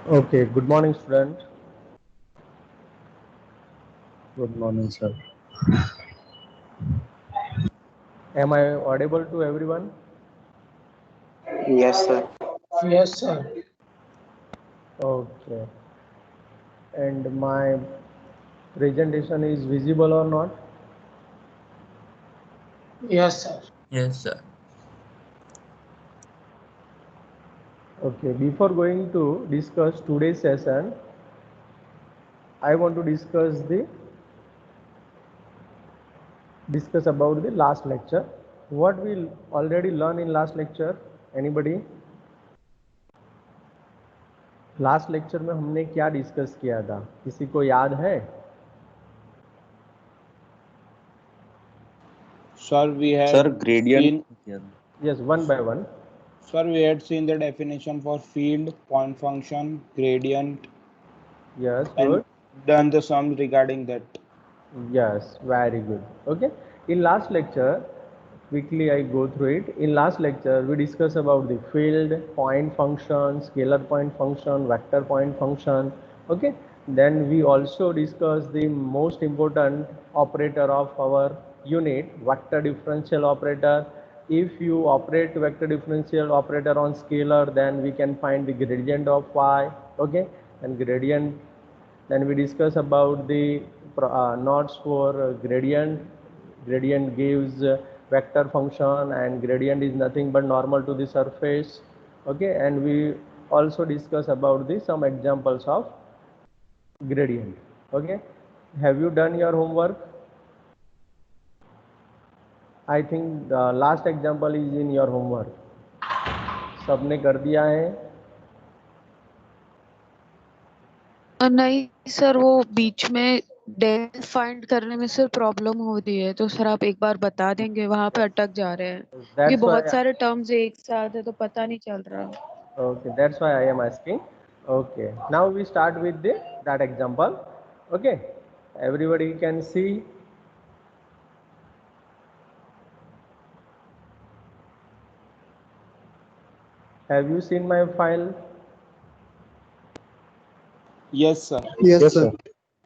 Okay, good morning, student. Good morning, sir. Am I audible to everyone? Yes, sir. Yes, sir. Okay. And my presentation is visible or not? Yes, sir. Yes, sir. Okay, before going to discuss today's session, I want to discuss about the last lecture. What we already learned in last lecture? Anybody? Last lecture में हमने क्या discuss किया था? किसी को याद है? Sir, we had Sir, gradient. seen Yes, one by one. Sir, we had seen the definition for field, point function, gradient, Yes, and good. done the sums regarding that. Yes, very good. Okay. In last lecture, quickly I go through it. In last lecture, we discussed about the field, point function, scalar point function, vector point function. Okay. Then we also discussed the most important operator of our unit, vector differential operator. If you operate vector differential operator on scalar, then we can find the gradient of y. Okay. And gradient, then we discuss about the knots for gradient. Gradient gives vector function, and gradient is nothing but normal to the surface. Okay, and we also discuss about the some examples of gradient. Okay, have you done your homework? I think the last example is in your homework. सबने कर दिया है? नहीं sir, वो बीच में del find करने में sir problem हो रही है, तो सर आप एक बार बता देंगे, वहां पे अटक जा रहे हैं क्योंकि That's बहुत why. सारे टर्म्स एक साथ है तो पता नहीं चल रहा। Okay, that's why I am asking. Okay, now we start with that example. Okay, everybody can see. Have you seen my file? Yes, sir. Yes, sir.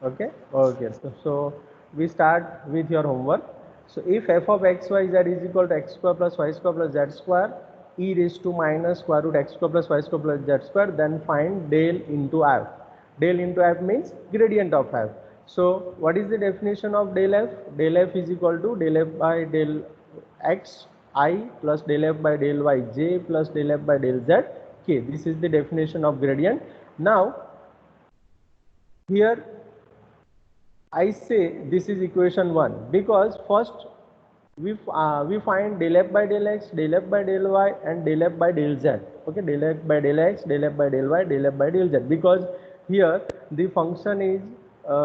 Okay, okay. So we start with your homework. So if f of x y z is equal to x square plus y square plus z square e raised to minus square root x square plus y square plus z square, then find del into f. Del into f means gradient of f. So what is the definition of del f? Del f is equal to del f by del x I plus del f by del y j plus del f by del z k. This is the definition of gradient. Now here I say this is equation 1 because first we find del f by del x, del f by del y and del f by del z. Okay, del f by del x, del f by del y, del f by del z, because here the function is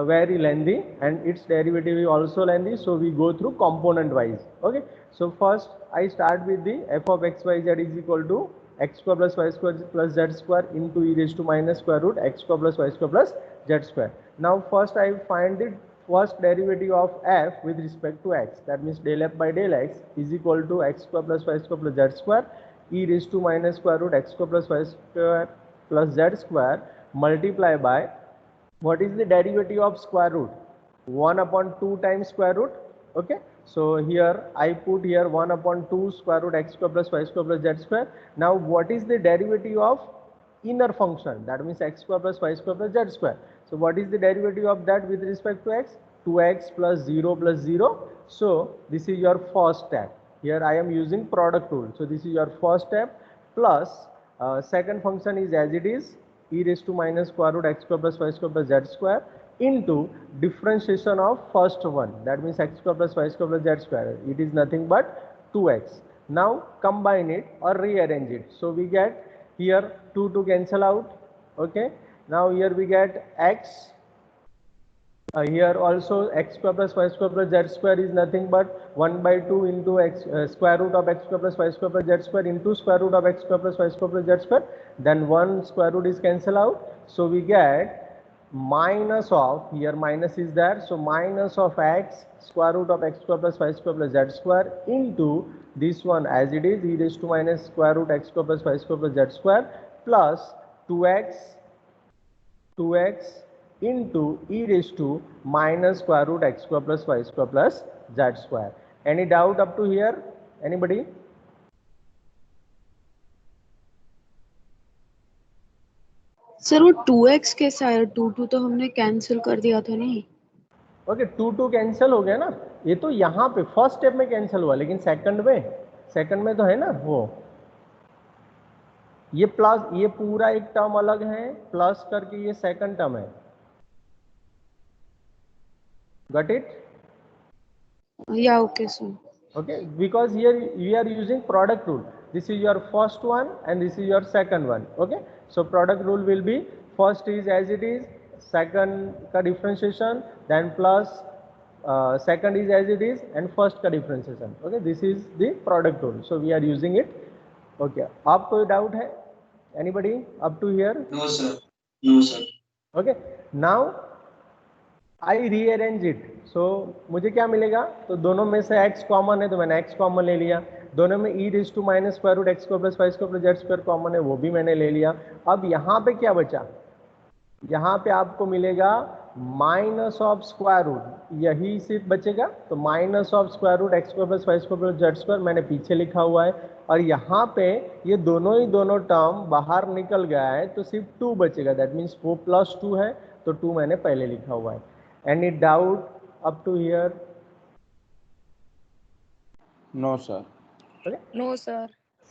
very lengthy and its derivative is also lengthy, so we go through component wise. Okay, so first I start with the f of x y z is equal to x square plus y square plus z square into e raised to minus square root x square plus y square plus z square. Now first I find the first derivative of f with respect to x, that means del f by del x is equal to x square plus y square plus z square e raised to minus square root x square plus y square plus z square multiply by what is the derivative of square root? 1 upon 2 times square root. Okay, so here I put here 1 upon 2 square root x square plus y square plus z square. Now what is the derivative of inner function? That means x square plus y square plus z square. So what is the derivative of that with respect to x? 2x plus 0 plus 0. So this is your first step. Here I am using product rule. So this is your first step plus second function is as it is, e raised to minus square root x square plus y square plus z square into differentiation of first one, that means x square plus y square plus z square. It is nothing but 2x. Now combine it or rearrange it. So we get here 2 to cancel out. Okay. Now here we get x. Here also x square plus y square plus z square is nothing but 1 by 2 into x square root of x square plus y square plus z square into square root of x square plus y square plus z square. Then one square root is cancel out. So we get minus of, here minus is there, so minus of x square root of x square plus y square plus z square into this one as it is, e raised to minus square root x square plus y square plus z square plus 2x 2x into e raised to minus square root x square plus y square plus z square. Any doubt up to here? Anybody? Sir वो 2x कैसा है? 2 तो हमने cancel कर दिया था नहीं? Okay, 2 cancel हो गया ना, ये तो यहाँ पे फर्स्ट स्टेप में कैंसिल हुआ, लेकिन सेकंड में तो है ना वो, ये प्लस, ये पूरा एक टर्म अलग है, प्लस करके ये सेकंड टर्म है. Got it? या okay sir. Okay, because here we are using product rule. This is your first one and this is your second one. Okay, so product rule will be first is as it is, second का differentiation, then plus second is as it is and first का differentiation. Okay, this is the product rule, so we are using it. Okay, आप कोई doubt है? Anybody up to here? No sir. No sir. Okay, now I rearrange it. So मुझे क्या मिलेगा? तो दोनों में से x कॉमन है तो मैंने x कॉमन ले लिया, दोनों में e raise to minus square root x square plus y square plus z square common है, वो भी मैंने ले लिया. अब यहाँ पे क्या बचा? यहाँ पे आपको मिलेगा माइनस ऑफ स्क्वायर रूट, यही सिर्फ बचेगा. तो minus of square root x square plus y square plus z square मैंने पीछे लिखा हुआ है, और यहाँ पे ये दोनों टर्म बाहर निकल गया है तो सिर्फ 2 बचेगा. दैट मीन्स वो प्लस 2 है तो 2 मैंने पहले लिखा हुआ है. Any doubt up to here? No sir. Okay. No sir.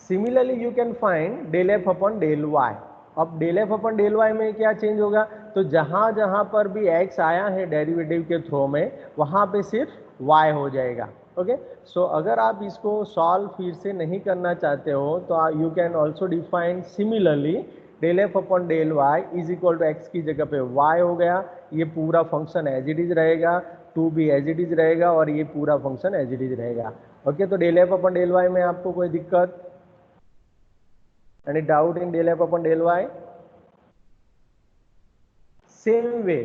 Similarly you can find del f upon del y. अब del f upon del y में क्या चेंज होगा? तो जहां पर भी x आया है डेरिवेटिव के थ्रू में, वहां पे सिर्फ y हो जाएगा. ओके, सो अगर आप इसको सॉल्व फिर से नहीं करना चाहते हो तो you can also define similarly del F upon del Y is equal to X की जगह पे y हो गया, ये पूरा फंक्शन एज इट इज रहेगा, 2 भी एज इट इज रहेगा और ये पूरा फंक्शन एज इट इज रहेगा. ओके, तो del F upon del Y में आपको कोई दिक्कत? Any doubt in del F upon del Y? Same way,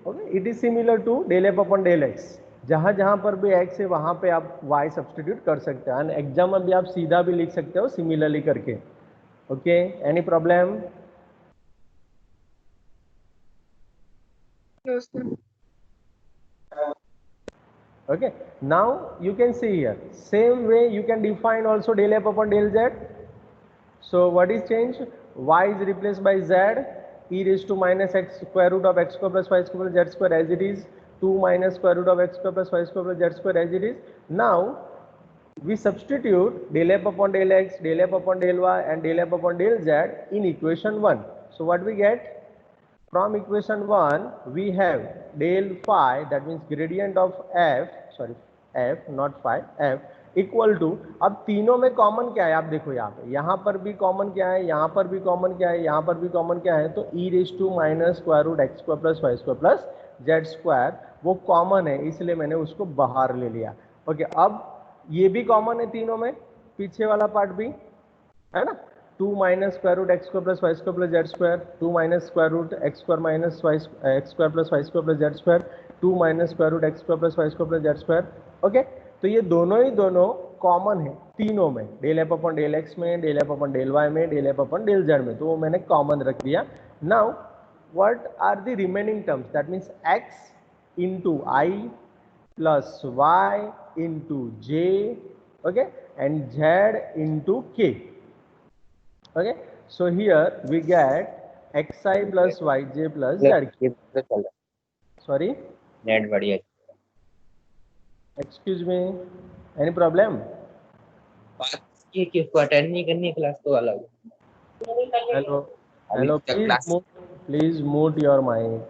okay, it is similar to del F upon del X. जहां पर भी x है वहां पे आप y सब्सटीट्यूट कर सकते हैं, एंड एग्जाम में भी आप सीधा भी लिख सकते हो सिमिलरली करके. Okay, any problem? No sir. Okay, now you can see here same way you can define also del f upon del z. So what is changed? Y is replaced by z, e raised to minus x square root of x square plus y square plus z square as it is, 2 minus square root of x square plus y square plus z square as it is. Now we substitute del f upon del x, del f upon del y and del f upon del z in equation 1. So what we get? From equation 1 we have del phi, that means gradient of f not phi, f equal to, अब तीनों में common क्या है आप देखो, यहाँ पर भी कॉमन क्या है, यहाँ पर भी कॉमन क्या है, यहाँ पर भी कॉमन क्या है, तो e raise to minus square root x square plus y square plus z square वो कॉमन है, इसलिए मैंने उसको बाहर ले लिया. ओके, अब ये भी कॉमन है तीनों में, पीछे वाला पार्ट भी है ना, 2 minus square root x square plus y square plus z square, 2 minus square root x square minus x square plus y square plus z square, 2 minus square root x square plus y square plus z square. Okay, तो ये दोनों common है तीनों में, del F upon del x में, del F upon del Y में, del F upon del z में, तो वो मैंने कॉमन रख दिया. Now what are the remaining terms? That means x into I plus y into j, okay, and z into k. Okay, so here we get xi plus yj plus z. Sorry, net बढ़िया. excuse me, any problem? ये किसको attend नहीं करनी class तो अलग. Hello, please mute your mic.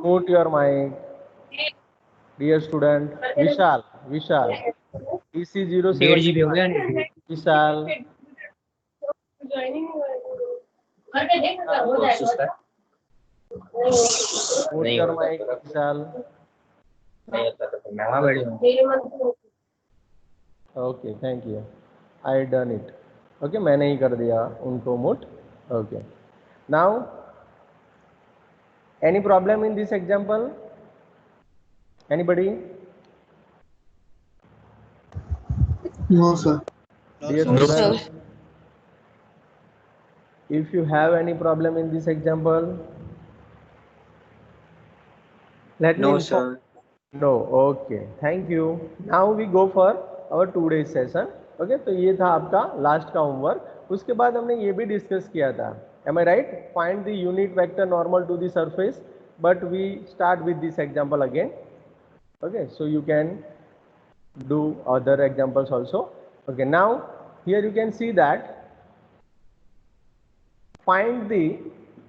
Mute your mic, dear student. Vishal, EC0 1.5 GB हो गया नहीं. Vishal, mute your mic, Vishal. नहीं होता तो मैं वहाँ बैठी हूँ. Okay, thank you. I done it. Okay, मैंने ही कर दिया उनको mute. Okay. Now, any problem in this example? Anybody? No, sir. Dear No, sir. students, if you have any problem in this example, let me No, inform. sir. No, okay, thank you. Now we go for our 2 days session. Okay, तो ये था आपका last का homework. उसके बाद हमने ये भी डिस्कस किया था. Am I right? Find the unit vector normal to the surface. But we start with this example again. Okay, so you can do other examples also. Okay, now here you can see that find the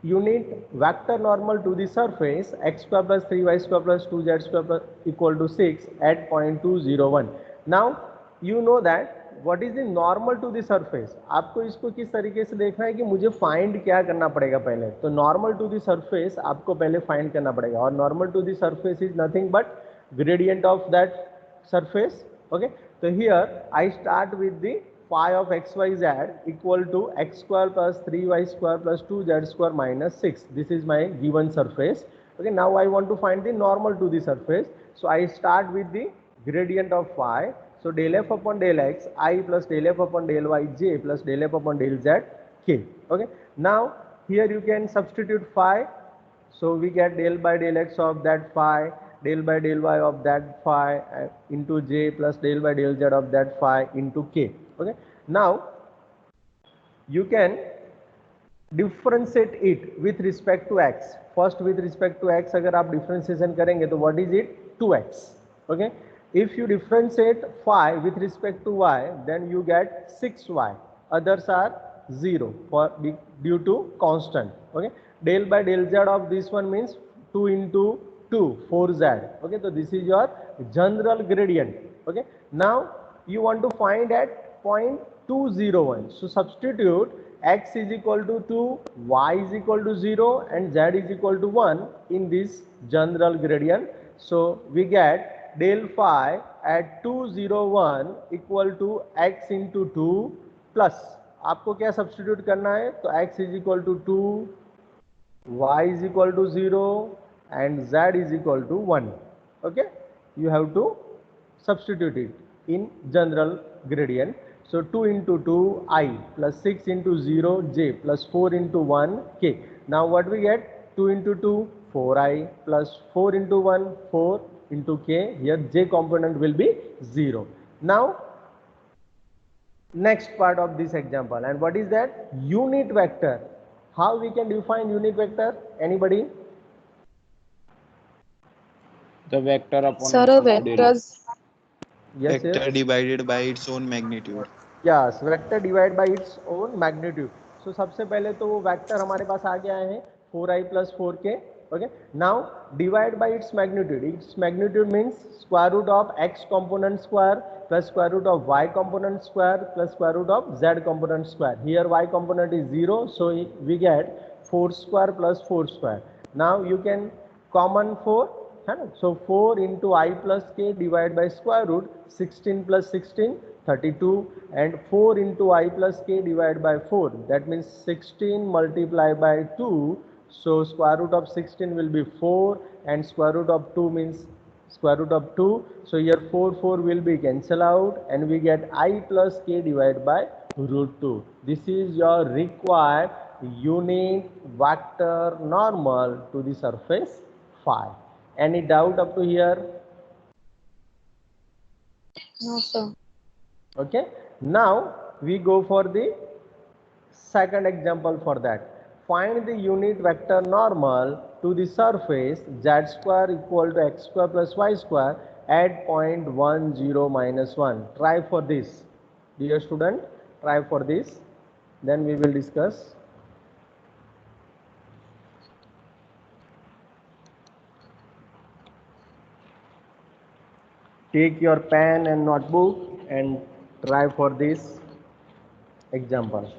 unit vector normal to the surface x square plus 3y square plus 2z square plus equal to 6 at point 201. Now you know that what is the normal to the surface. आपको इसको किस तरीके से देखना है कि मुझे find क्या करना पड़ेगा पहले. तो नॉर्मल टू द सरफेस आपको पहले फाइंड करना पड़ेगा और normal to the surface is nothing but gradient of that surface. Okay, so here I start with the phi of xyz equal to x square plus 3y square plus 2z square minus 6. This is my given surface. Okay, now I want to find the normal to the surface. So I start with the gradient of phi. So del f upon del x I plus del f upon del y j plus del f upon del z k. Okay, now here you can substitute phi. So we get del by del x of that phi, del by del y of that phi into j plus del by del z of that phi into k. Okay. Now you can differentiate it with respect to x. First with respect to x अगर आप differentiation करेंगे तो what is it? 2x. Okay. If you differentiate phi with respect to y, then you get 6y. Others are 0 for due to constant. Okay. Del by del z of this one means 2 into 2, 4z. Okay. So this is your general gradient. Okay. Now you want to find at point 201. So substitute x is equal to 2, y is equal to 0 and z is equal to 1 in this general gradient. So we get del phi at 201 equal to x into 2 plus आपको क्या substitute करना है तो x is equal to 2, y is equal to 0 and z is equal to 1. Okay, you have to substitute it in general gradient. So 2 into 2 I plus 6 into 0 j plus 4 into 1 k. Now what we get? 2 into 2 4i plus 4 into 1 4 into k. Here j component will be 0. Now next part of this example, and what is that? Unit vector. How we can define unit vector? Anybody? The vector upon Sir, which a the model vector. Yes, Vector yes. divided by its own magnitude. Yes, vector divided by its own magnitude. So सबसे पहले तो वो vector हमारे पास आ गया है 4i plus 4k. Okay. Now divide by its magnitude. Its magnitude means square root of x component square plus square root of y component square plus square root of z component square. Here y component is 0, so we get 4 square plus 4 square. Now you can common 4. So 4 into I plus k divided by square root 16 plus 16 32 and 4 into I plus k divided by 4, that means 16 multiplied by 2. So square root of 16 will be 4 and square root of 2 means square root of 2. So here 4 will be cancel out and we get I plus k divided by root 2. This is your required unit vector normal to the surface phi. Any doubt up to here? No, sir. Okay. Now we go for the second example for that. Find the unit vector normal to the surface z square equal to x square plus y square at point 1 0 minus 1. Try for this. Dear student, try for this. Then we will discuss. Take your pen and notebook and try for this example.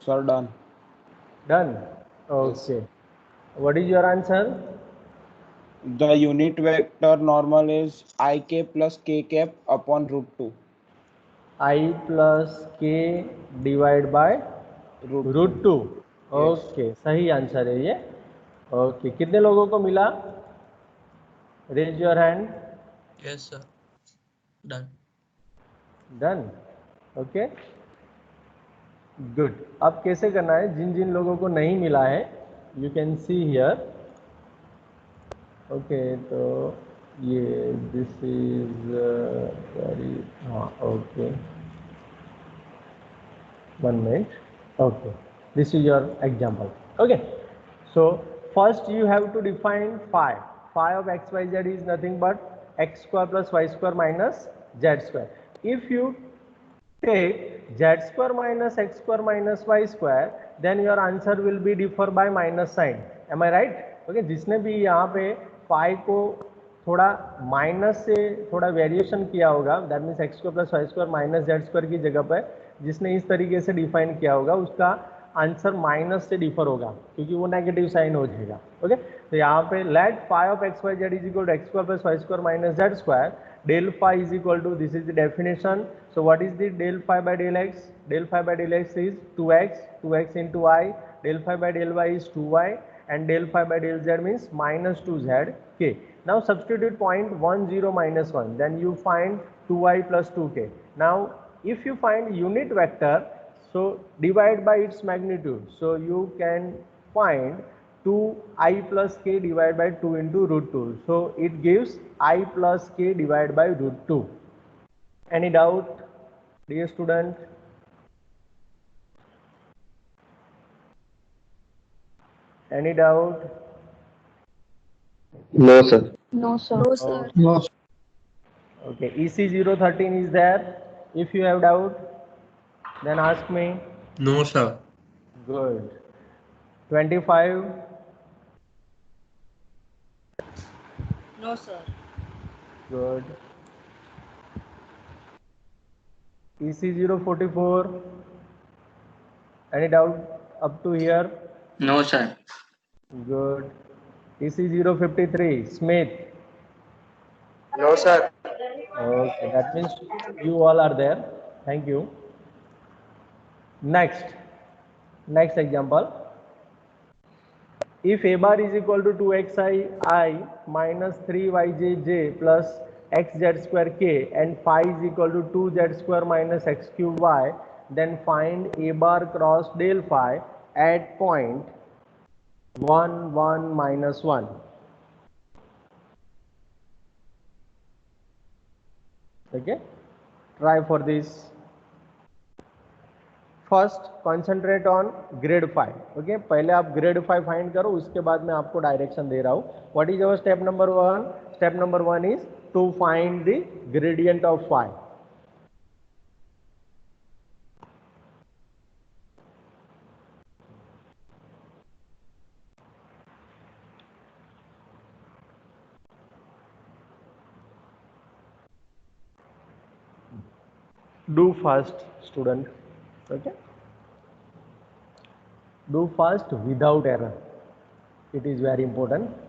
Sir, done. Done. Okay. What is your answer? The unit vector normal is ik plus k cap upon root 2. I plus k divide by root 2. Okay, सही answer है ये. Okay, कितने लोगों को मिला? Raise your hand. Yes, sir. Done. Done. Okay, good. अब कैसे करना है, जिन जिन लोगों को नहीं मिला है, you can see here. Okay, तो ये दिस इज सॉरी, हाँ, okay, 1 minute. Okay, this is your example. Okay, so first you have to define phi. Phi of x y z is nothing but x square plus y square minus z square. If you take z square minus x square minus y square, then your answer will be differ by minus sign. Am I right? Okay, जिसने भी यहाँ पे phi को थोड़ा minus से थोड़ा variation किया होगा, that means X square plus Y square minus Z square की जगह पर जिसने इस तरीके से डिफाइन किया होगा, उसका आंसर माइनस से डिफर होगा, क्योंकि वो नेगेटिव साइन हो जाएगा. ओके, तो यहाँ पे let phi of X Y Z is equal to x square plus Y square minus Z square. Del phi is equal to, this is the definition. So what is the del phi by del X? Del phi by del X is 2x into y. Del phi by del y is 2y, and del phi by del z means minus 2z. Okay, now substitute point 1 0 minus 1, then you find 2y plus 2k. Now if you find unit vector, so divide by its magnitude, so you can find 2i plus k divided by 2 into root 2, so it gives I plus k divided by root 2. Any doubt, dear student? Any doubt? No, sir. No, sir. No, sir. No. Okay, EC013 is there. If you have doubt, then ask me. No, sir. Good. 25. No, sir. Good. EC044. Any doubt up to here? No, sir. Good. EC053. Smith. No, sir. Okay, that means you all are there. Thank you. Next example. If a bar is equal to 2xi minus 3yjj plus xz square k and phi is equal to 2z square minus x cube y, then find a bar cross del phi at point 1 1 minus 1. Okay, try for this. First concentrate on grade 5. Okay, पहले आप grade 5 find करो, उसके बाद मैं आपको direction दे रहा हूँ. What is our step number 1? Step number 1 is to find the gradient of 5. Do fast, student. Okay, do fast without error. It is very important.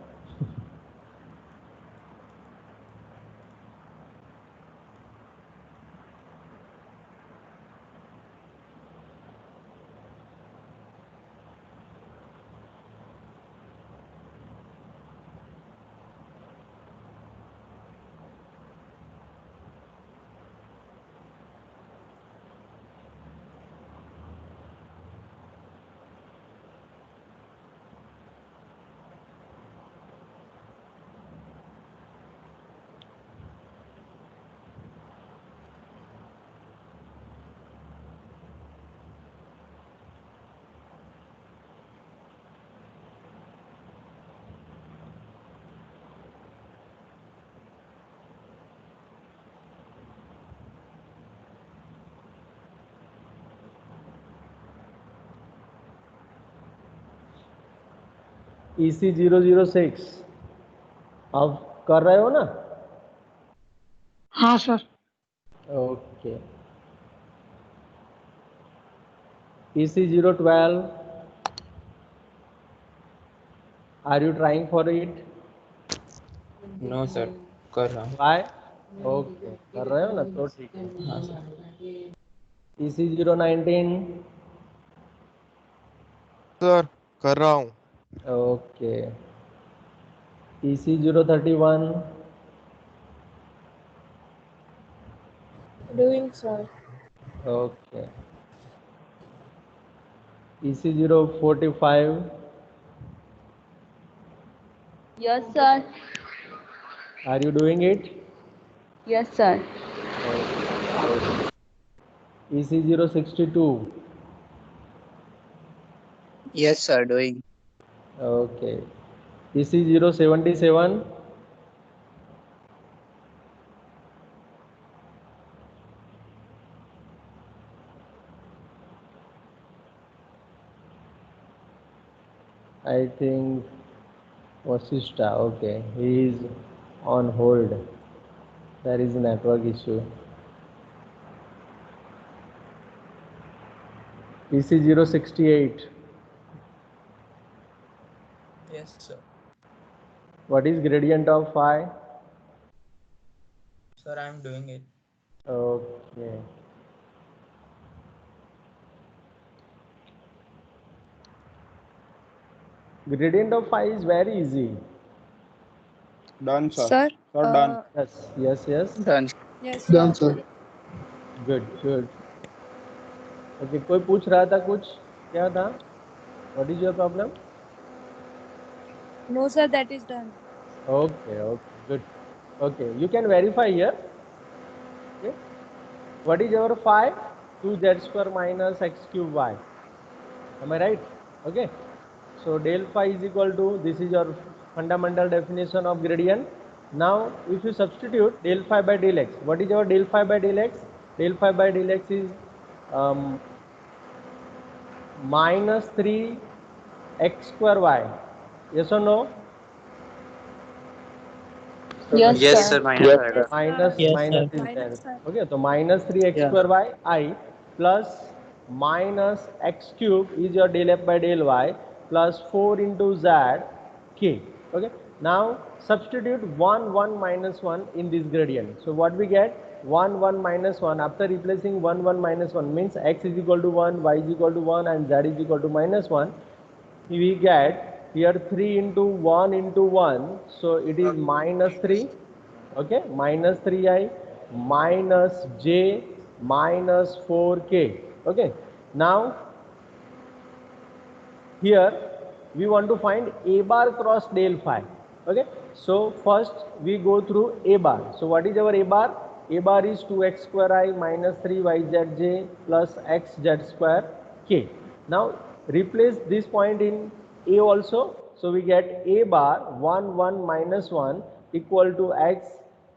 EC006 आप कर रहे हो ना? हाँ sir. Okay, EC012. Are you trying for it? No sir कर रहा हूँ Why? Okay. कर रहे हो ना तो ठीक है. हाँ सर EC019. सर कर रहा हूँ. Okay. EC031. Doing, sir. Okay. EC045. Yes, sir. Are you doing it? Yes, sir. EC062. Yes, sir. Doing. Okay. EC077. I think Vasishta. Okay. He is on hold. There is a network issue. EC068. Yes, sir. What is gradient of phi? Sir, I am doing it. Okay. Gradient of phi is very easy. Done, sir. Sir. Sir, done. Yes, yes, yes. Done. Yes, Done, sir. sir. Good, good. Okay, कोई पूछ रहा था कुछ? क्या था? What is your problem? No, sir. That is done. Okay, okay, good. Okay, you can verify here. Okay. What is our phi? 2z square minus x cube y. Am I right? Okay. So del phi is equal to, this is your fundamental definition of gradient. Now if you substitute del phi by del x, what is our del phi by del x? Del phi by del x is minus 3 x square y. Yes or no? Yes, Yes, sir. sir. Minus. Yes, Sir. sir. Minus Yes, minus sir. is Minus, there. sir. Okay, so minus 3x Yeah. square y I plus minus x cube is your del f by del y plus 4 into z k. Okay, now substitute 1 1 minus 1 in this gradient. So what we get? 1 1 minus 1. After replacing 1 1 minus 1 means x is equal to 1, y is equal to 1 and z is equal to minus 1. We get here 3 into 1 into 1, so it is minus 3. Okay, minus 3i minus j minus 4k. Okay, now here we want to find a bar cross del phi. Okay, so first we go through a bar. So what is our a bar? A bar is 2x square I minus 3yzj plus xz square k. Now replace this point in a also. So we get a bar 1 1 minus 1 equal to x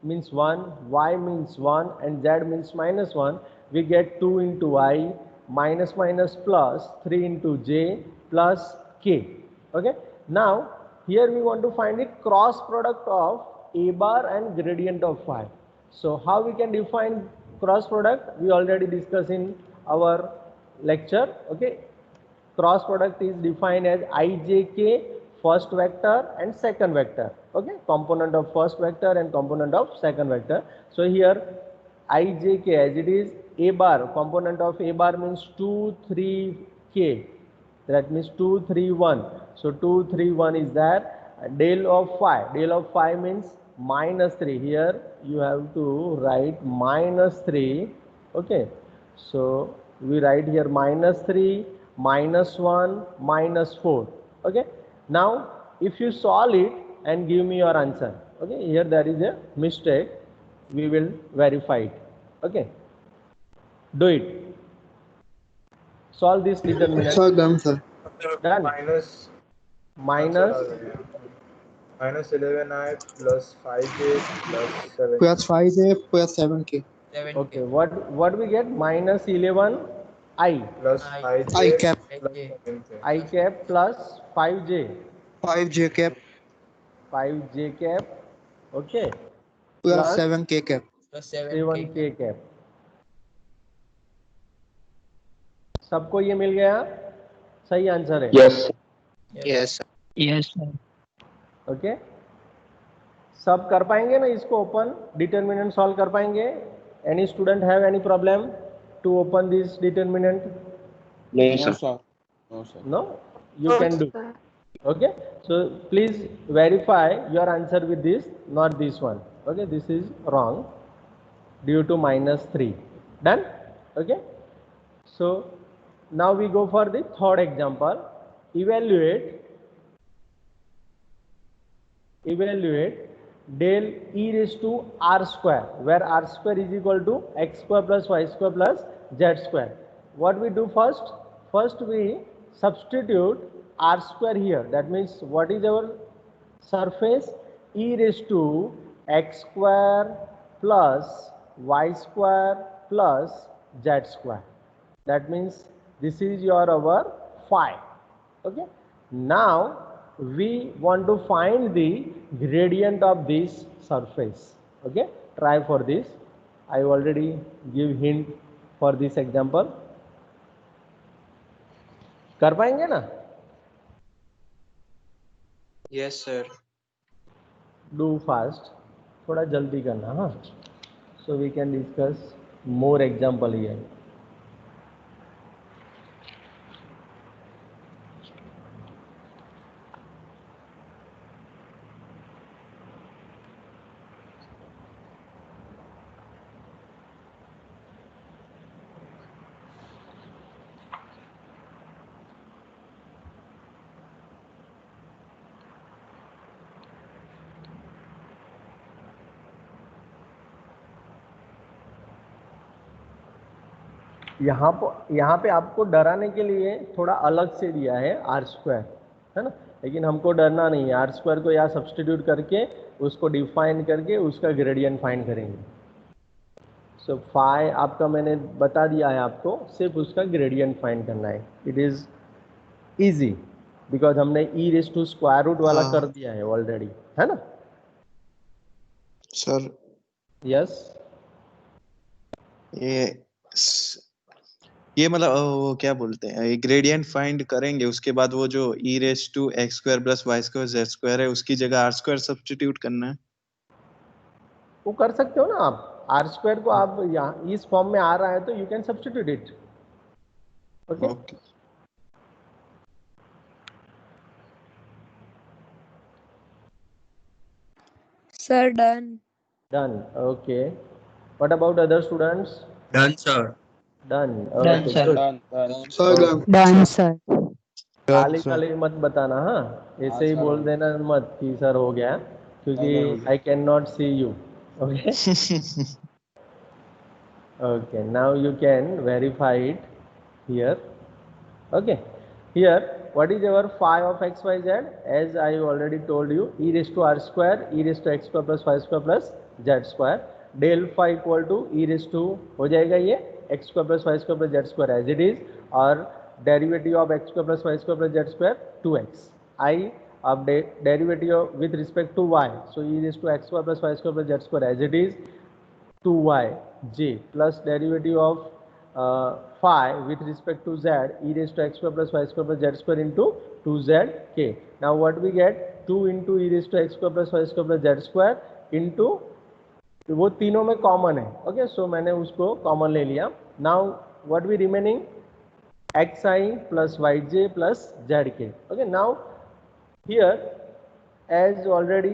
means 1, y means 1 and z means minus 1. We get 2 into I minus minus plus 3 into j plus k. Okay, now here we want to find it cross product of a bar and gradient of phi. So how we can define cross product? We already discussed in our lecture. Okay, cross product is defined as ijk first vector and second vector. Okay, component of first vector and component of second vector. So here ijk, as it is a bar, component of a bar means 2 3 k, that means 2 3 1. So 2 3 1 is there. Del of phi means minus 3. Here you have to write minus 3. Okay, so we write here minus 3 minus 1 minus 4. Okay, now if you solve it and give me your answer. Okay, here there is a mistake, we will verify it. Okay, do it. Solve this determinant. Sir, done, sir. Done. Minus Minus minus 11i plus 5j plus 7. Plus 5J plus 7K. 7K. okay, what we get? Minus 11 I Plus I. 5j I cap. plus IJ. 7k. I cap plus 5j 5J cap 5j cap. Okay, plus plus 7K cap. Plus 7K. 7k cap. सबको ये मिल गया? सही answer है। Yes, sir. Yes, sir. Okay, सब कर पाएंगे ना इसको ओपन? डिटर्मिनेंट सॉल्व कर पाएंगे? Any student have any problem to open this determinant? No, sir. No, sir. No, you can do. Okay, so please verify your answer with this, not this one. Okay, this is wrong due to -3. Done? Okay, so now we go for the third example. Evaluate del e raised to r square, where r square is equal to x square plus y square plus z square. What we do first? First we substitute r square here. That means what is our surface? E raised to x square plus y square plus z square. That means this is your our phi. Okay, now we want to find the gradient of this surface. Okay, try for this. I already give hint for this example. कर पाएंगे ना? Yes, sir. Do fast, थोड़ा जल्दी करना. हाँ, so we can discuss more example here. यहाँ पे आपको डराने के लिए थोड़ा अलग से दिया है आर स्क्वायर, है ना, लेकिन हमको डरना नहीं है. आर स्क्वायर को यहाँ सब्सटीट्यूट करके उसको डिफाइन करके उसका ग्रेडियंट फाइंड करेंगे. सो फाई आपका मैंने बता दिया है आपको, सिर्फ उसका ग्रेडियंट फाइंड करना है. इट इज़ इजी बिकॉज हमने ई रेज टू स्क्वायर रूट वाला कर दिया है ऑलरेडी, है ना? सर यस, ये मतलब वो क्या बोलते हैं, ग्रेडियंट फाइंड करेंगे, उसके बाद वो जो e raise to x square plus Y square z square है उसकी जगह आर स्क्वायर सब्स्टिट्यूट करना है. वो कर सकते हो ना आप. आर स्क्वायर को आप यहाँ इस फॉर्म में आ रहा है तो you can substitute it. Okay, Sir, done. done. Okay, what about other students? Done, sir. Done. Done, Okay, sir. good. Done. Sir done. Done, sir. खाली खाली मत बताना. हाँ, ऐसे ही हाँ, बोल सर. देना मत कि सर हो गया, क्योंकि I can not see you. Okay, okay, now you can verify it here. Okay, here what is our phi of x y z? As I already told you, e raised to r square, e raised to x square plus y square plus z square. Del phi equal to e raised to हो जाएगा ये x square plus y square plus z square as it is, और derivative of x square plus y square plus z square 2x. I of derivative with respect to y, so e raised to x square plus y square plus z square as it is 2y j plus derivative of phi with respect to z e raised to x square plus y square plus z square into 2z k. Now what we get? 2 into e raised to x square plus y square plus z square into, वो तीनों में common है. Okay, सो मैंने उसको common ले लिया. Now what we remaining? xi plus yj plus zk. Okay, now here as already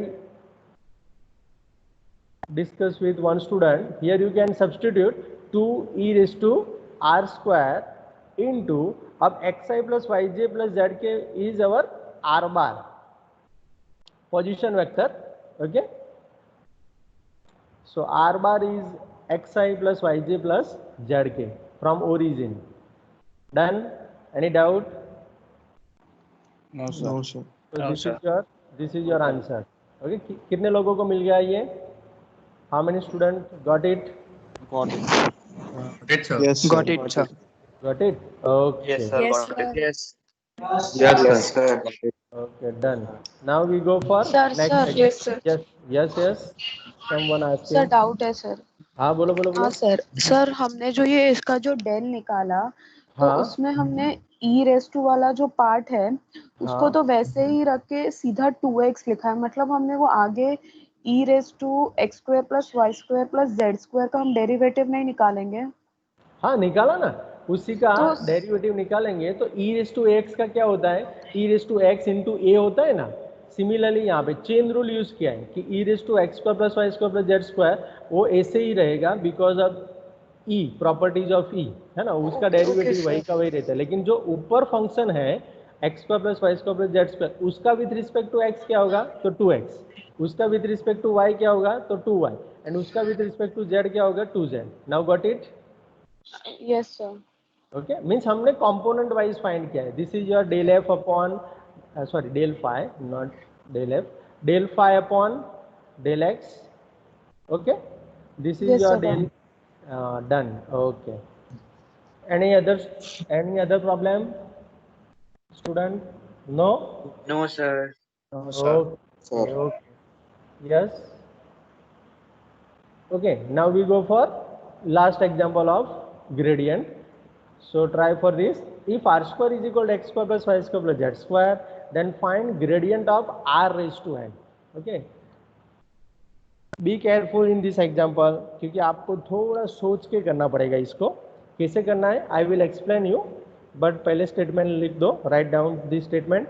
discuss with one student, here you can substitute 2 e raised to r square into, अब xi plus yj plus zk is our r bar position vector. Okay, so r bar is xi plus yj plus zk from origin. Done? Any doubt? No, sir. No sir. So No, sir. this is your answer. Okay, कितने लोगों को मिल गया ये? How many students got it? Got it. Got it, sir. Yes Got it, sir. Got it? Okay. Yes, sir. Yes, Got it. sir. Yes. Yes, sir. Okay, done. Now we go for Sir, next. sir. Yes, sir. Yes. Someone sir asking. Doubt है sir. हाँ, बोलो. हाँ sir. Sir हमने जो ये इसका जो del निकाला, तो हाँ उसमें हमने e रेस टू वाला जो पार्ट है उसको हाँ तो वैसे ही रख के सीधा 2x लिखा है, मतलब हमने वो आगे e raise to x square plus Y square plus Z square का हम डेरिवेटिव नहीं निकालेंगे? हाँ निकाला ना, उसी का तो डेरिवेटिव निकालेंगे। तो ई रेस टू एक्स का क्या होता है, ई रेस टू एक्स इंटू ए होता है ना। सिमिलरली यहाँ पे चेन रूल यूज किया है कि e raise to x square plus Y square plus Z square वो ऐसे ही रहेगा because of e, properties of e, है ना, उसका ओके डेरिवेटिव वही सर। का वही रहता है। लेकिन जो ऊपर फंक्शन है X square plus Y square plus Z square, उसका विथ रिस्पेक्ट टू एक्स क्या होगा, तो 2x, उसका विथ रिस्पेक्ट टू वाई क्या होगा, तो 2y, एंड उसका विथ रिस्पेक्ट टू जेड क्या होगा, 2z। Now got it? Yes sir. Okay, means हमने कंपोनेंट वाइज फाइंड किया है। This is your del F upon sorry del phi, not del F, del phi upon del X. Okay, this is yes your sir del done. done. Okay, any other problem, student? No? No, sir. No, sir. Okay, okay, yes. Okay, now we go for last example of gradient. So try for this. If r square is equal to x square plus y square plus z square, then find gradient of r raised to n. Okay, be careful in this example, क्योंकि आपको थोड़ा सोच के करना पड़ेगा इसको। कैसे करना है I will explain you, but पहले स्टेटमेंट लिख दो, write down this statement.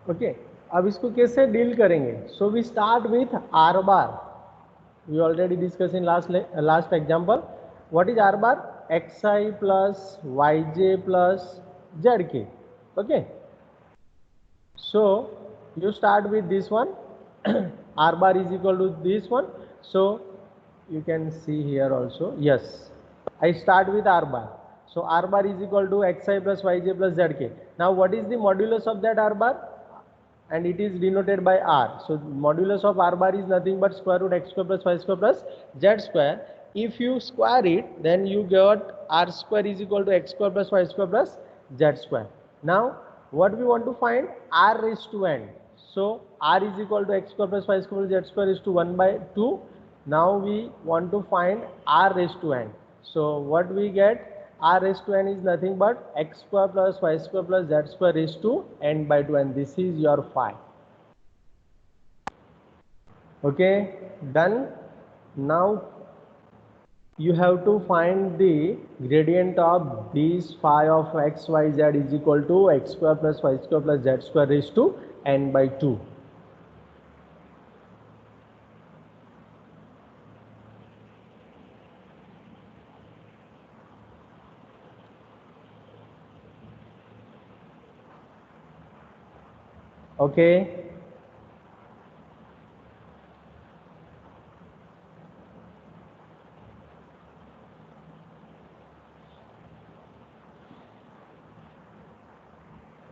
Okay, अब इसको कैसे डील करेंगे? So we start with r bar. We already discuss in last example. What is r bar? X i plus y j plus z k. Okay, so you start with this one. R bar is equal to this one, so you can see here also. Yes, I start with R bar. So R bar is equal to xi plus yj plus zk. Now what is the modulus of that R bar? And it is denoted by R. So modulus of R bar is nothing but square root x square plus y square plus z square. If you square it, then you get R square is equal to x square plus y square plus z square. Now what we want to find? R raised to n. So R is equal to x square plus y square plus z square is to 1 by 2. Now we want to find R raised to n. So what we get? R raised to n is nothing but x square plus y square plus z square raised to n by 2, and this is your phi. Okay, done. Now you have to find the gradient of this phi of x y z is equal to x square plus y square plus z square raised to n by 2. Okay,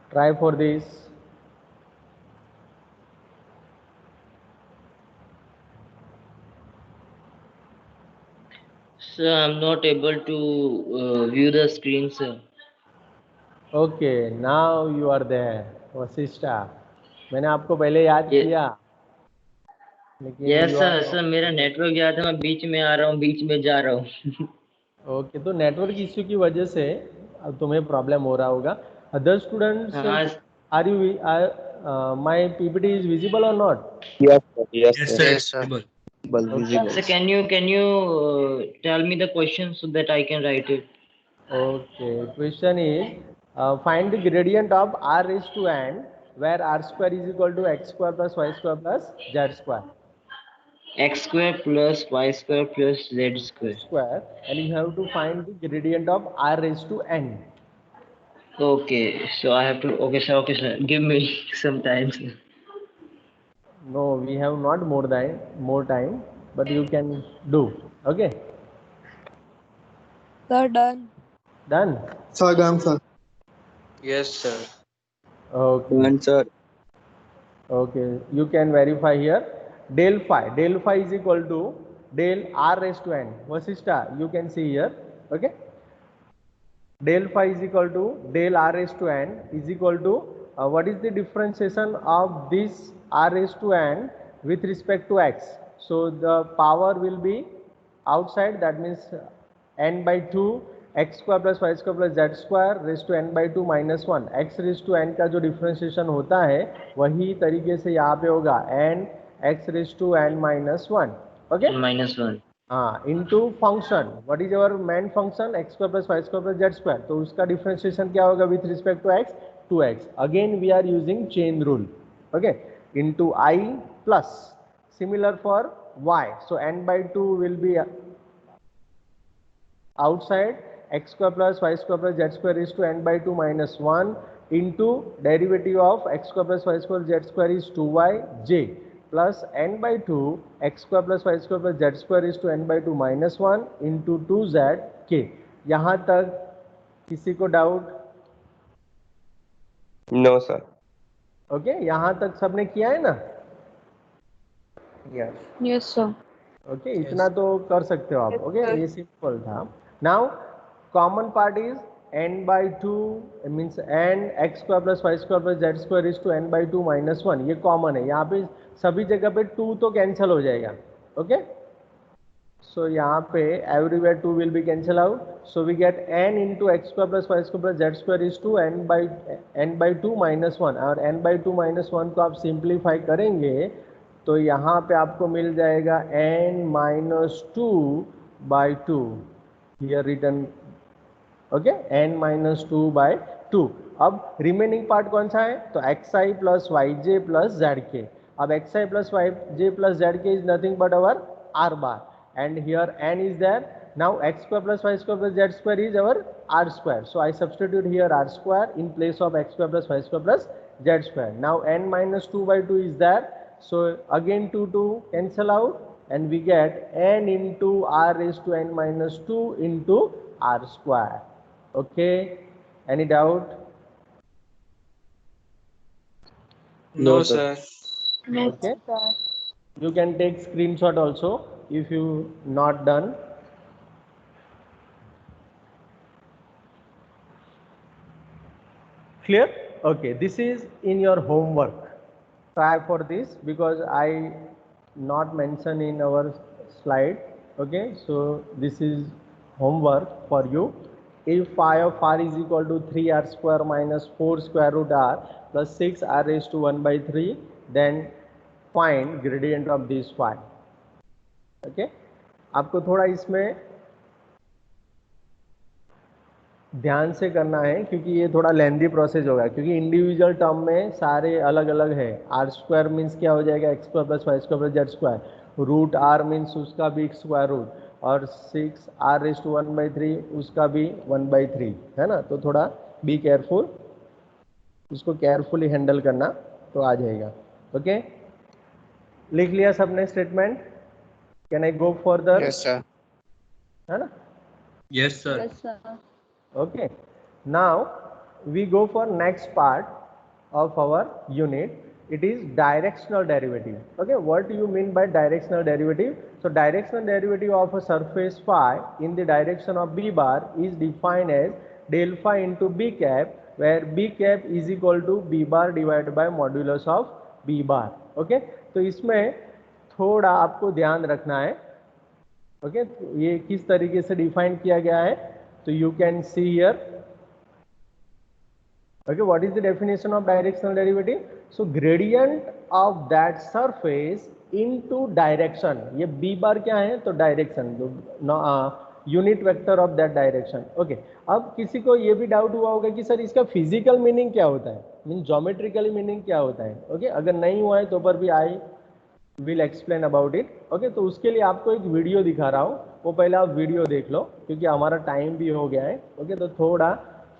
try for this. Sir, I'm not able to view the screen, sir. Okay, now you are there, Vashishtha. मैंने आपको पहले याद Ye- किया, लेकिन yes you sir. are sir मेरा network गया था, मैं बीच में आ रहा हूँ, बीच में जा रहा हूँ। ओके। तो नेटवर्क इश्यू की वजह से अब तुम्हें प्रॉब्लम हो रहा होगा। अदर स्टूडेंट्स, हाँ are you my PPT is visible और not? Yes, sir. Yes, Yes, sir. sir. Yes, sir. Visible. visible. sir, can you tell me the question so that I can write it? Okay, question is find the gradient of r raised to n where r square is equal to x square plus y square plus z square X square plus y square plus z square. and you have to find the gradient of r raised to n. Okay, so I have to. Okay, sir. Okay, sir. Give me some time, sir. No, we have not more time, but you can do. Okay, Sir, done. done. Sir, done, sir. Yes, sir. Okay, Done, sir. okay. You can verify here. Del phi. Del phi is equal to del r raised to n. Vasishta, you can see here. Okay. Del phi is equal to del r raised to n is equal to what is the differentiation of this r raised to n with respect to x. So the power will be outside, that means n by 2 x square plus y square plus z square raised to n by 2 minus 1. x raised to n का जो differentiation होता है वही तरीके से यहाँ पे होगा n x raised to n minus 1. Okay. -1. Into function, what is our main function X square plus Y square plus Z square, तो उसका डिफरेंशिएशन क्या होगा with respect to X, 2x. Again we are using chain rule. Okay, into I plus similar for y, so n by 2 will be outside, x square plus y square plus z square is to n by 2 minus 1 into derivative of x square plus y square z square is 2y j plus n by 2 x square plus y square plus z square is to n by 2 minus 1 into 2z k. यहाँ तक किसी को doubt? No, sir. Okay, यहाँ तक सबने किया है ना? Yes sir. ओके, इतना तो कर सकते हो आप. ओके, ये सिंपल था. Now common part is n by 2 means n x square plus Y square plus Z square is to n by 2 minus 1. ये कॉमन है. यहाँ पे सभी जगह पे 2 तो कैंसिल हो जाएगा. ओके, सो यहाँ पे everywhere 2 will be cancel out. So we get n into X square plus Y square plus Z square is to n by 2 minus 1. और n by 2 minus 1 को आप सिंप्लीफाई करेंगे तो यहाँ पे आपको मिल जाएगा n minus 2 by 2 here written. Okay, n minus 2 by 2. अब रिमेनिंग पार्ट कौन सा है? तो xi plus y j plus z के. अब xi plus y j plus z के is nothing but our r bar and here n is there. Now x square plus y square plus z square is our r square. So I substitute here r square in place of x square plus y square plus z square. Now n minus 2 by 2 is there. So again 2 cancel out and we get n into r raised to n minus 2 into r square. Okay, any doubt? No, sir. Okay, you can take screenshot also if you not done. Clear? Okay, this is in your homework. Try for this because I not mention in our slide. Okay, so this is homework for you. If phi of r is equal to 3r square minus 4 square root r plus 6 r raised to 1 by 3, then find gradient of this phi. Okay, आपको थोड़ा इसमें ध्यान से करना है क्योंकि ये थोड़ा लेंदी प्रोसेस होगा, क्योंकि इंडिविजुअल टर्म में सारे अलग अलग है. आर स्क्वायर मीन्स क्या हो जाएगा? X square plus Y square plus Z square. Root R means उसका भी स्क्वायर रूट, और 6 आर रेज टू 1 by 3 उसका भी 1 by 3 है ना. तो थोड़ा बी केयरफुल, उसको केयरफुली हैंडल करना तो आ जाएगा. ओके, लिख लिया सबने statement? Can I go further? Yes, sir. है ना? Yes, sir. Yes, sir. Okay, now we go for next part of our unit. It is directional derivative. Okay, what do you mean by directional derivative? So directional derivative of a surface phi in the direction of b bar is defined as del phi into b cap, where b cap is equal to b bar divided by modulus of b bar. Okay, तो इसमें थोड़ा आपको ध्यान रखना है. Okay, ये किस तरीके से डिफाइन किया गया है तो you can see here. Okay, what is the definition of directional derivative? So gradient of that surface into direction. ये b bar क्या है? तो direction, unit vector of that direction. Okay, अब किसी को ये भी डाउट हुआ होगा कि सर इसका फिजिकल मीनिंग क्या होता है, मीन ज्योमेट्रिकली मीनिंग क्या होता है. ओके, अगर नहीं हुआ है तो पर भी आई will explain about it. Okay, तो उसके लिए आपको एक वीडियो दिखा रहा हूँ, वो पहले आप वीडियो देख लो क्योंकि हमारा टाइम भी हो गया है. ओके, तो थोड़ा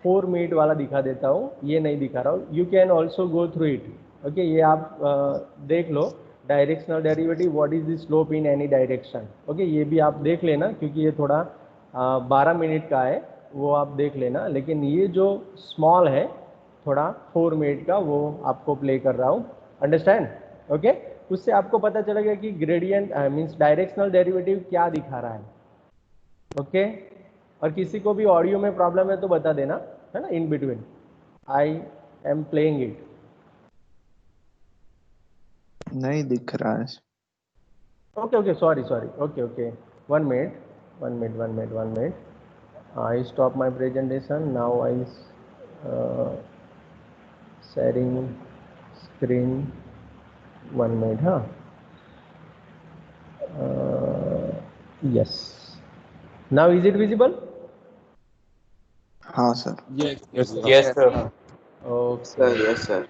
4 मिनट वाला दिखा देता हूँ, ये नहीं दिखा रहा हूँ. You can also go through it. Okay, ये आप देख लो. Directional derivative, what is the slope in any direction. Okay, ये भी आप देख लेना क्योंकि ये थोड़ा 12 मिनट का है, वो आप देख लेना। लेकिन ये जो स्मॉल है थोड़ा 4 मिनट का, वो आपको प्ले कर रहा हूँ, अंडरस्टैंड। ओके, उससे आपको पता चलेगा कि ग्रेडियंट मीन्स डायरेक्शनल डेरिवेटिव क्या दिखा रहा है। ओके, और किसी को भी ऑडियो में प्रॉब्लम है तो बता देना, है ना, in between. I am playing it. नहीं दिख रहा है। Okay, okay, sorry, okay, okay, 1 minute, 1 minute. I stop my presentation now. I sharing screen, 1 minute, huh? Yes, now is it visible? हाँ sir. Yes, Yes, sir. Okay. Yes, sir.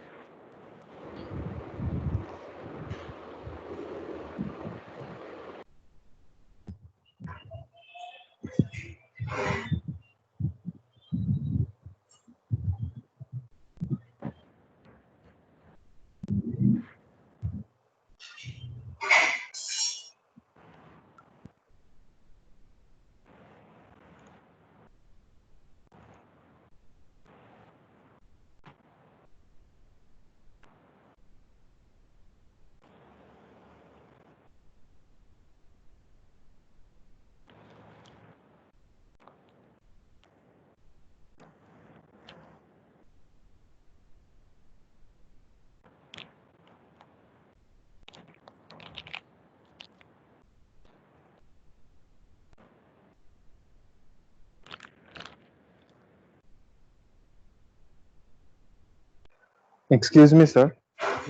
Excuse me, sir.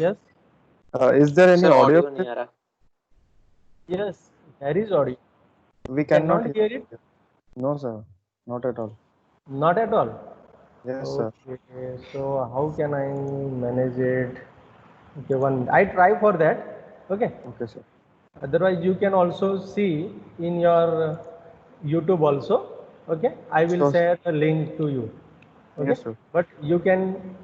Yes, Is there any Sir, audio? audio नहीं आ रहा। yes, there is audio. We Cannot cannot hear it? No, sir. Not at all. Not at all. Yes, sir. Okay, so how can I manage it? Okay, I try for that. Okay. Okay, sir. Otherwise, you can also see in your YouTube also. Okay, I will Sure, sir. share the link to you. Okay, Yes, sir. but you can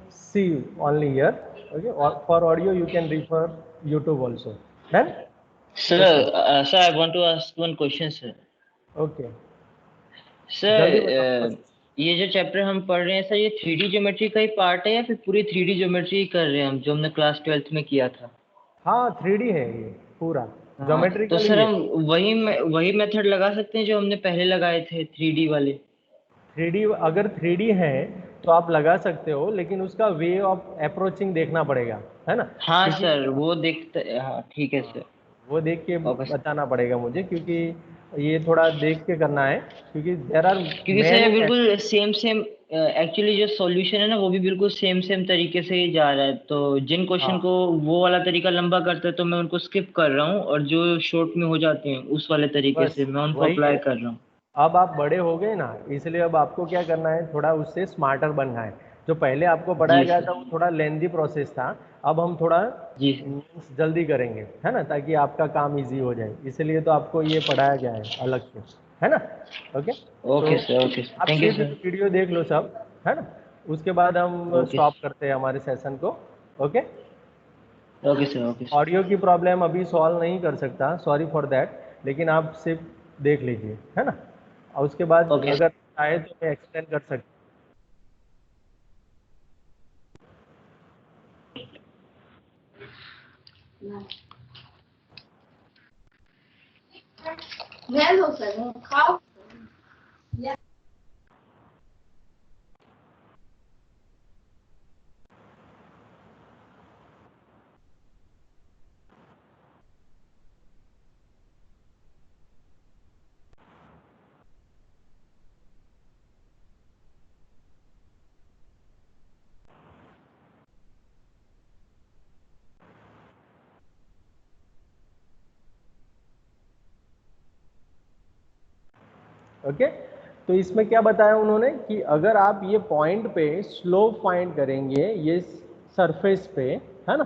see only here. Okay, or for audio you can refer YouTube also. Done? Sir, sir, I want to ask one question, sir. Okay. Sir जल्दी बताओ। ये जो chapter हम पढ़ रहे हैं sir, ये 3D geometry का ही पार्ट है या फिर पूरी 3D ज्योमेट्री कर रहे हैं हम, जो हमने क्लास 12th में किया था? हाँ, 3D है ये पूरा, हाँ, ज्योमेट्रिकल तो सर हम वही मेथड लगा सकते हैं जो हमने पहले लगाए थे 3D वाले। 3D अगर 3D है तो आप लगा सकते हो, लेकिन उसका वे ऑफ अप्रोचिंग देखना पड़ेगा, है ना। हाँ सर, वो देखते, हाँ ठीक है सर, वो देख के ओके सर। बताना पड़ेगा मुझे, क्योंकि ये थोड़ा देख के करना है, क्योंकि देयर आर क्योंकि सर बिल्कुल सेम एक्चुअली जो सॉल्यूशन है ना वो भी बिल्कुल सेम तरीके से ही जा रहा है, तो जिन क्वेश्चन को वो वाला तरीका लंबा करता है तो मैं उनको स्किप कर रहा हूँ, और जो शॉर्ट में हो जाते हैं उस वाले तरीके बस से मैं उनको वही अप्लाई है। कर रहा हूँ। अब आप बड़े हो गए ना, इसलिए अब आपको क्या करना है, थोड़ा उससे स्मार्टर बनना है। जो पहले आपको पढ़ाया जी गया सर। था वो थोड़ा लेंथी प्रोसेस था, अब हम थोड़ा जी जल्दी करेंगे, है ना, ताकि आपका काम इजी हो जाए। इसलिए तो आपको ये पढ़ाया गया है अलग से, है ना। ओके, ओके तो सर, ओके सर, आप थैंक यू सिर्फ सर। वीडियो देख लो सब, है ना, उसके बाद हम ओके स्टॉप करते हैं हमारे सेशन को। Okay, okay sir, okay sir. Audio की प्रॉब्लम अभी सॉल्व नहीं कर सकता, सॉरी फॉर दैट, लेकिन आप सिर्फ देख लीजिए, है ना, और उसके बाद ओके अगर चाहे तो मैं एक्सप्लेन कर सकता ओके। तो इसमें क्या बताया उन्होंने कि अगर आप ये पॉइंट पे स्लोप फाइंड करेंगे ये सरफेस पे, है ना,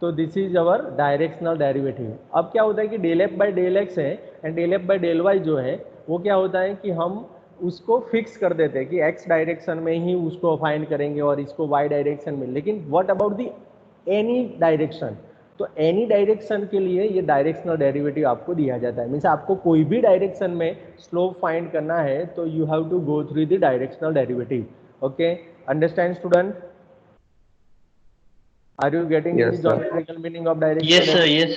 तो this is our directional derivative. अब क्या होता है कि del f by del x है and del f by del y जो है वो क्या होता है कि हम उसको फिक्स कर देते हैं कि एक्स डायरेक्शन में ही उसको फाइंड करेंगे और इसको वाई डायरेक्शन में। लेकिन what about the any direction, तो एनी डायरेक्शन के लिए ये डायरेक्शनल डेरिवेटिव आपको दिया जाता है। मीन्स आपको कोई भी डायरेक्शन में स्लोप फाइंड करना है तो you have to go through the directional derivative. Okay, understand student? Are you getting Yes, the sir. geometrical meaning of direction? Yes, sir. Yes.